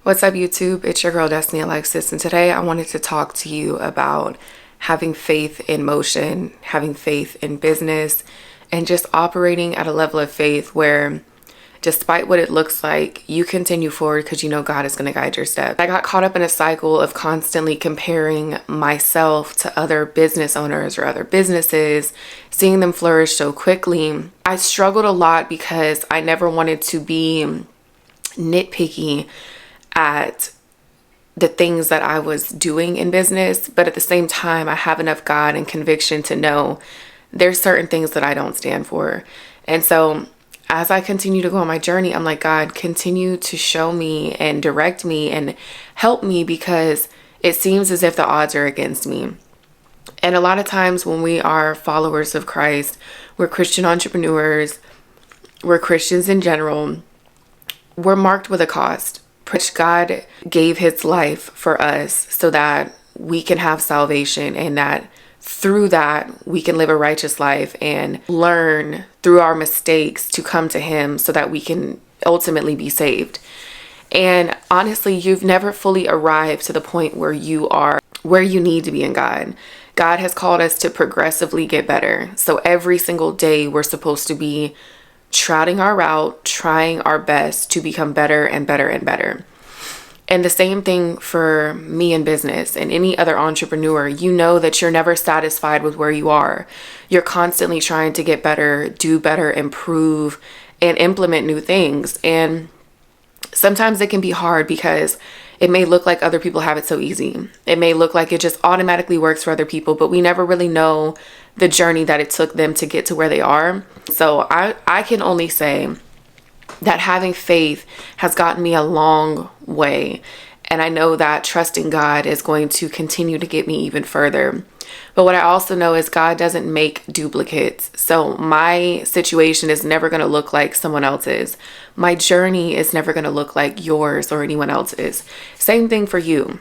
What's up, YouTube? It's your girl, Destiny Alexis, and today I wanted to talk to you about having faith in motion, having faith in business, and just operating at a level of faith where, despite what it looks like, you continue forward because you know God is going to guide your steps. I got caught up in a cycle of constantly comparing myself to other business owners or other businesses, seeing them flourish so quickly. I struggled a lot because I never wanted to be nitpicky at the things that I was doing in business, but at the same time, I have enough God and conviction to know there's certain things that I don't stand for. And so as I continue to go on my journey, I'm like, God, continue to show me and direct me and help me, because it seems as if the odds are against me. And a lot of times when we are followers of Christ, we're Christian entrepreneurs, we're Christians in general, we're marked with a cost. God gave his life for us so that we can have salvation, and that through that we can live a righteous life and learn through our mistakes to come to him so that we can ultimately be saved. And honestly, you've never fully arrived to the point where you are where you need to be in God. God has called us to progressively get better. So every single day we're supposed to be trotting our route, trying our best to become better and better and better. And the same thing for me in business and any other entrepreneur. You know that you're never satisfied with where you are. You're constantly trying to get better, do better, improve, and implement new things. And sometimes it can be hard because it may look like other people have it so easy. It may look like it just automatically works for other people, but we never really know the journey that it took them to get to where they are. So I can only say that having faith has gotten me a long way. And I know that trusting God is going to continue to get me even further. But what I also know is God doesn't make duplicates. So my situation is never going to look like someone else's. My journey is never going to look like yours or anyone else's. Same thing for you.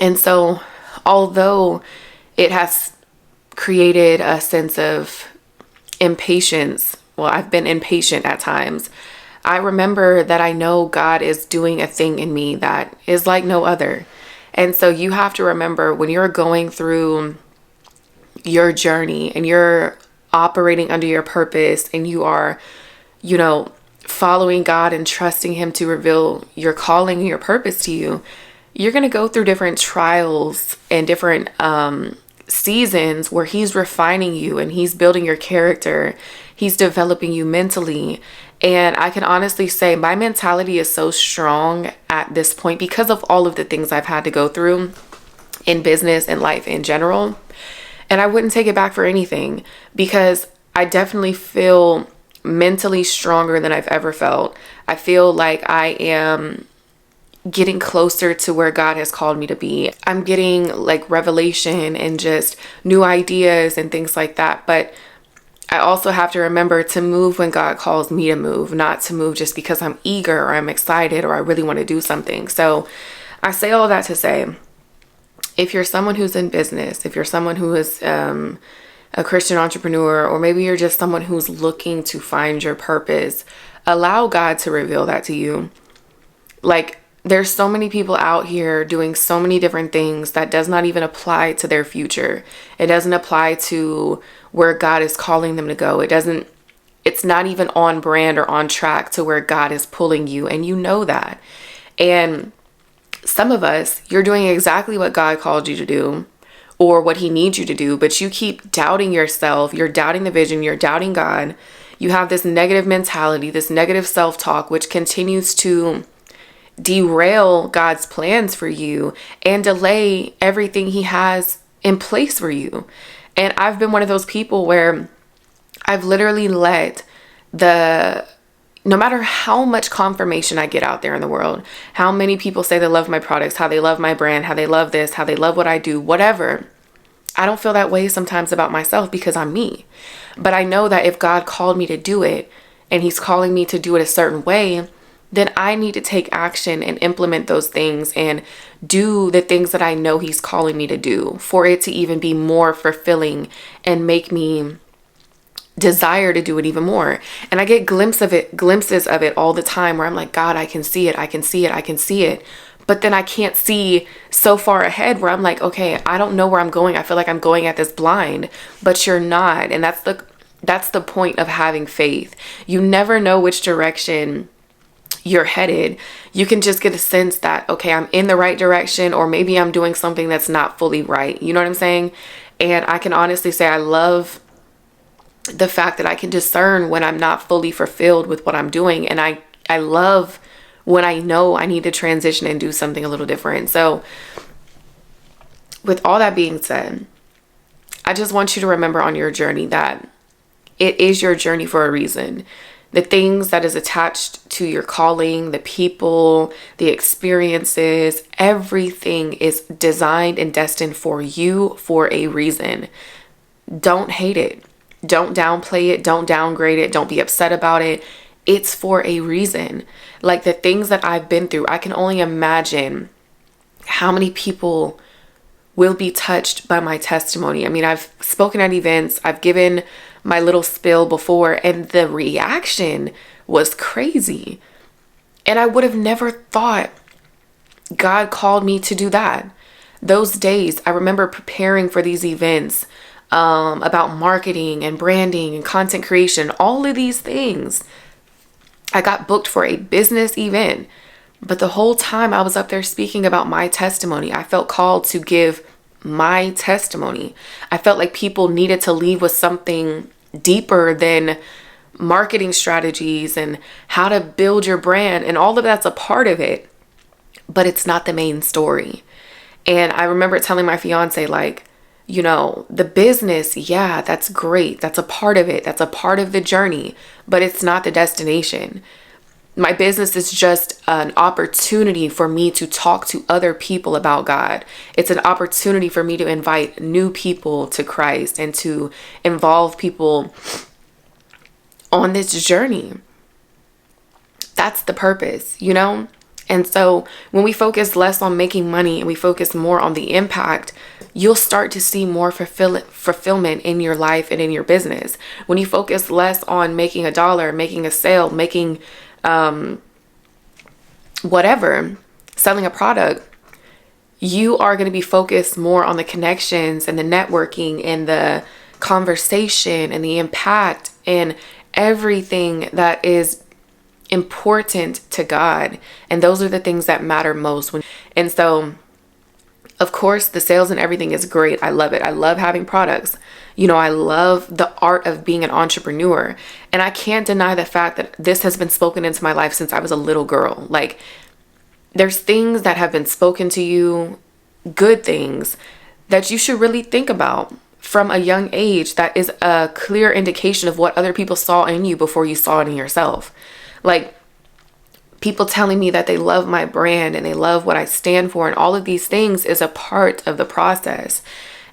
And so although it has created a sense of impatience, well, I've been impatient at times, I remember that I know God is doing a thing in me that is like no other. And so you have to remember, when you're going through your journey and you're operating under your purpose and you are, following God and trusting him to reveal your calling and your purpose to you, you're going to go through different trials and different seasons where he's refining you and he's building your character. He's developing you mentally. And I can honestly say my mentality is so strong at this point because of all of the things I've had to go through in business and life in general. And I wouldn't take it back for anything, because I definitely feel mentally stronger than I've ever felt. I feel like I am getting closer to where God has called me to be. I'm getting like revelation and just new ideas and things like that. But I also have to remember to move when God calls me to move, not to move just because I'm eager or I'm excited or I really want to do something. So I say all that to say, if you're someone who's in business, if you're someone who is a Christian entrepreneur, or maybe you're just someone who's looking to find your purpose, allow God to reveal that to you. Like, there's so many people out here doing so many different things that does not even apply to their future. It doesn't apply to where God is calling them to go. It's not even on brand or on track to where God is pulling you. And you know that. And some of us, you're doing exactly what God called you to do or what he needs you to do, but you keep doubting yourself. You're doubting the vision. You're doubting God. You have this negative mentality, this negative self-talk, which continues to derail God's plans for you and delay everything he has in place for you. And I've been one of those people where I've literally let no matter how much confirmation I get out there in the world, how many people say they love my products, how they love my brand, how they love this, how they love what I do, whatever, I don't feel that way sometimes about myself because I'm me. But I know that if God called me to do it and he's calling me to do it a certain way, then I need to take action and implement those things and do the things that I know he's calling me to do for it to even be more fulfilling and make me desire to do it even more. And I get glimpses of it all the time where I'm like, God, I can see it. I can see it. I can see it. But then I can't see so far ahead where I'm like, okay, I don't know where I'm going. I feel like I'm going at this blind, but you're not. And that's the point of having faith. You never know which direction you're headed. You can just get a sense that, okay, I'm in the right direction, or maybe I'm doing something that's not fully right. You know what I'm saying? And I can honestly say I love the fact that I can discern when I'm not fully fulfilled with what I'm doing. And I love when I know I need to transition and do something a little different. So with all that being said, I just want you to remember on your journey that it is your journey for a reason. The things that is attached to your calling, the people, the experiences, everything is designed and destined for you for a reason. Don't hate it. Don't downplay it. Don't downgrade it. Don't be upset about it. It's for a reason. Like the things that I've been through, I can only imagine how many people will be touched by my testimony. I mean, I've spoken at events, I've given my little spill before, and the reaction was crazy. And I would have never thought God called me to do that. Those days, I remember preparing for these events about marketing and branding and content creation, all of these things. I got booked for a business event, but the whole time I was up there speaking about my testimony, I felt called to give my testimony. I felt like people needed to leave with something deeper than marketing strategies and how to build your brand, and all of that's a part of it, but it's not the main story. And I remember telling my fiance, like, you know, the business, yeah, that's great. That's a part of it. That's a part of the journey, but it's not the destination. My business is just an opportunity for me to talk to other people about God. It's an opportunity for me to invite new people to Christ and to involve people on this journey. That's the purpose, you know? And so when we focus less on making money and we focus more on the impact, you'll start to see more fulfillment in your life and in your business. When you focus less on making a dollar, making a sale, making whatever, selling a product, you are going to be focused more on the connections and the networking and the conversation and the impact and everything that is important to God. And those are the things that matter most. And so, of course, the sales and everything is great. I love it. I love having products. You know, I love the art of being an entrepreneur. And I can't deny the fact that this has been spoken into my life since I was a little girl. Like, there's things that have been spoken to you, good things, that you should really think about from a young age. That is a clear indication of what other people saw in you before you saw it in yourself. Like, people telling me that they love my brand and they love what I stand for, and all of these things is a part of the process.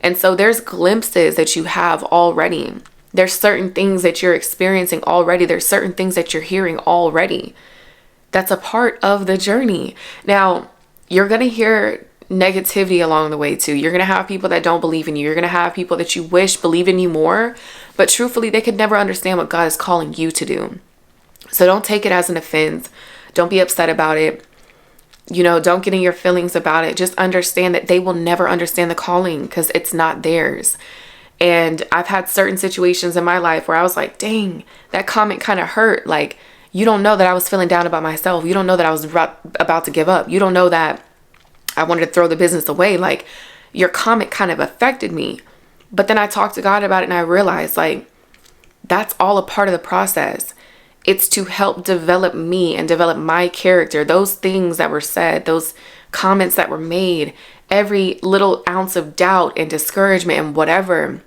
And so there's glimpses that you have already. There's certain things that you're experiencing already. There's certain things that you're hearing already. That's a part of the journey. Now, you're going to hear negativity along the way too. You're going to have people that don't believe in you. You're going to have people that you wish believed in you more, but truthfully, they could never understand what God is calling you to do. So don't take it as an offense. Don't be upset about it. You know, don't get in your feelings about it. Just understand that they will never understand the calling because it's not theirs. And I've had certain situations in my life where I was like, dang, that comment kind of hurt. Like, you don't know that I was feeling down about myself. You don't know that I was about to give up. You don't know that I wanted to throw the business away. Like, your comment kind of affected me. But then I talked to God about it and I realized, like, that's all a part of the process. It's to help develop me and develop my character. Those things that were said, those comments that were made, every little ounce of doubt and discouragement and whatever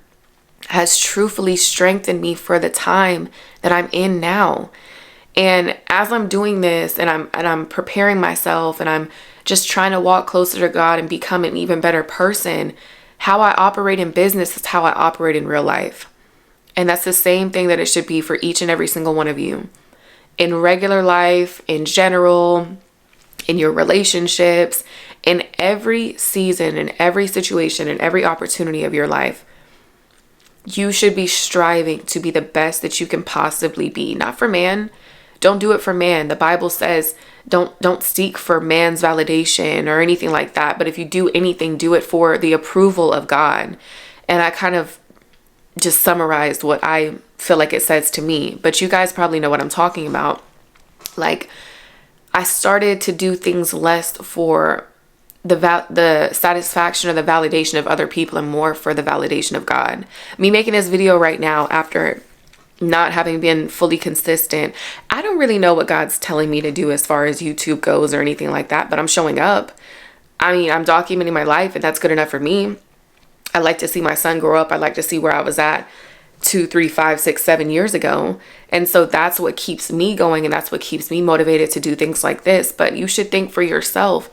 has truthfully strengthened me for the time that I'm in now. And as I'm doing this and I'm preparing myself and I'm just trying to walk closer to God and become an even better person, how I operate in business is how I operate in real life. And that's the same thing that it should be for each and every single one of you. In regular life, in general, in your relationships, in every season, in every situation, in every opportunity of your life. You should be striving to be the best that you can possibly be, not for man. Don't do it for man. The Bible says don't seek for man's validation or anything like that. But if you do anything, do it for the approval of God. And I kind of just summarized what I feel like it says to me, but you guys probably know what I'm talking about. Like, I started to do things less for the satisfaction or the validation of other people and more for the validation of God. Me making this video right now after not having been fully consistent, I don't really know what God's telling me to do as far as YouTube goes or anything like that, but I'm showing up. I mean, I'm documenting my life, and that's good enough for me. I like to see my son grow up. I like to see where I was at 2, 3, 5, 6, 7 years ago. And so that's what keeps me going, and that's what keeps me motivated to do things like this. But you should think for yourself,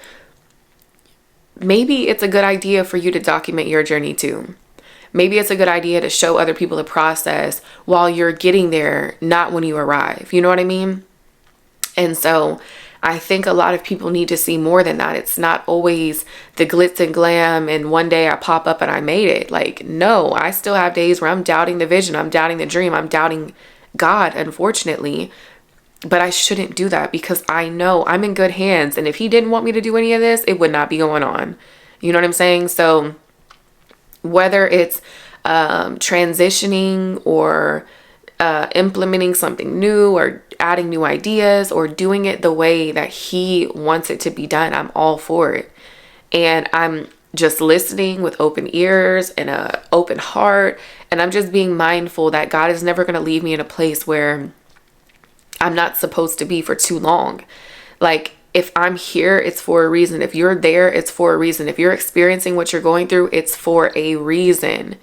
maybe it's a good idea for you to document your journey too. Maybe it's a good idea to show other people the process while you're getting there, not when you arrive. You know what I mean? And so I think a lot of people need to see more than that. It's not always the glitz and glam and one day I pop up and I made it. Like, no, I still have days where I'm doubting the vision, I'm doubting the dream, I'm doubting God, unfortunately. But I shouldn't do that because I know I'm in good hands. And if he didn't want me to do any of this, it would not be going on. You know what I'm saying? So whether it's transitioning or implementing something new or adding new ideas or doing it the way that he wants it to be done, I'm all for it. And I'm just listening with open ears and an open heart. And I'm just being mindful that God is never going to leave me in a place where I'm not supposed to be for too long. Like, if I'm here, it's for a reason. If you're there, it's for a reason. If you're experiencing what you're going through, it's for a reason.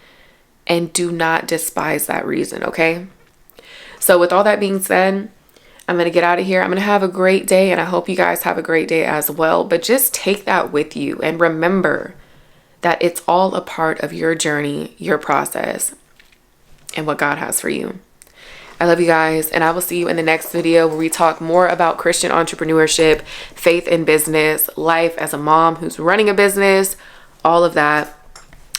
And do not despise that reason, okay? So with all that being said, I'm going to get out of here. I'm going to have a great day, and I hope you guys have a great day as well. But just take that with you and remember that it's all a part of your journey, your process, and what God has for you. I love you guys, and I will see you in the next video where we talk more about Christian entrepreneurship, faith in business, life as a mom who's running a business, all of that.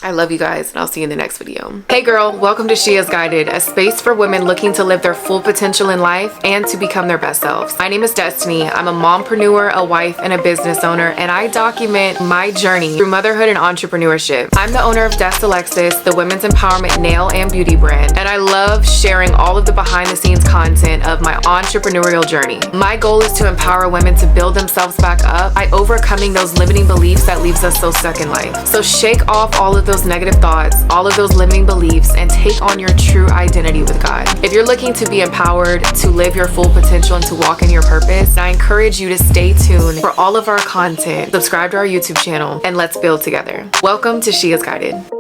I love you guys, and I'll see you in the next video. Hey girl, welcome to She Is Guided, a space for women looking to live their full potential in life and to become their best selves. My name is Destiny. I'm a mompreneur, a wife, and a business owner, and I document my journey through motherhood and entrepreneurship. I'm the owner of Des Alexis, the women's empowerment nail and beauty brand, and I love sharing all of the behind the scenes content of my entrepreneurial journey. My goal is to empower women to build themselves back up by overcoming those limiting beliefs that leaves us so stuck in life. So shake off all of those negative thoughts, all of those limiting beliefs, and take on your true identity with God. If you're looking to be empowered, to live your full potential, and to walk in your purpose, I encourage you to stay tuned for all of our content. Subscribe to our YouTube channel, and let's build together. Welcome to She Is Guided.